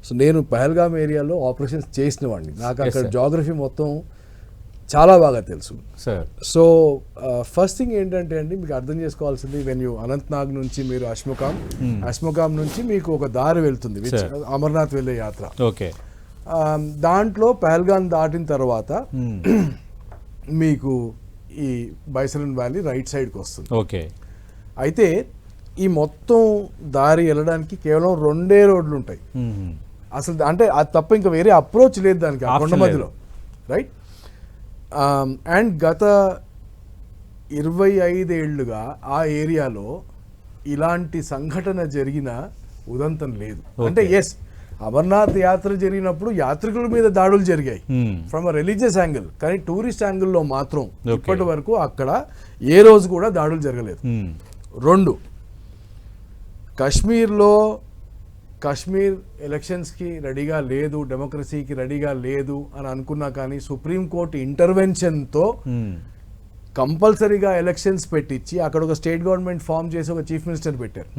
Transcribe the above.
So నేను పహల్గామ్ ఏరియాలో operations చేసిన వాడిని, నాకు Yes, అక్కడ sir. జాగ్రఫీ మొత్తం చాలా బాగా తెలుసు. సార్ సో ఫస్ట్ థింగ్ ఏంటంటే అండి, మీకు అర్థం చేసుకోవాల్సింది, వెన్ యూ అనంతనాగ్ నుంచి మీరు అశ్మకాం నుంచి మీకు ఒక దారి వెళ్తుంది which Sir. అమర్నాథ్ వెళ్ళే యాత్ర. ఓకే. దాంట్లో పహల్గామ్ దాటిన తర్వాత మీకు ఈ బైసరన్ వ్యాలీ రైట్ సైడ్కి వస్తుంది. ఓకే. అయితే ఈ మొత్తం దారి వెళ్ళడానికి కేవలం 2 రోడ్లు ఉంటాయి అసలు, అంటే అది తప్ప ఇంకా వేరే అప్రోచ్ లేదు దానికి ఆ కొండ Option మధ్యలో, రైట్. అండ్ గత 25 ఏళ్లుగా ఆ ఏరియాలో ఇలాంటి సంఘటన జరిగిన ఉదంతం లేదు. అంటే ఎస్, అమర్నాథ్ యాత్ర జరిగినప్పుడు యాత్రికుల మీద దాడులు జరిగాయి ఫ్రమ్ అ రిలీజియస్ యాంగిల్, కానీ టూరిస్ట్ యాంగిల్లో మాత్రం ఇప్పటి వరకు అక్కడ ఏ రోజు కూడా దాడులు జరగలేదు. 2, కాశ్మీర్ ఎలక్షన్స్కి రెడీగా లేదు, డెమోక్రసీకి రెడీగా లేదు అని అనుకున్నా కానీ సుప్రీంకోర్టు ఇంటర్వెన్షన్తో కంపల్సరీగా ఎలక్షన్స్ పెట్టించి అక్కడ ఒక స్టేట్ గవర్నమెంట్ ఫామ్ చేసి ఒక చీఫ్ మినిస్టర్ పెట్టారు.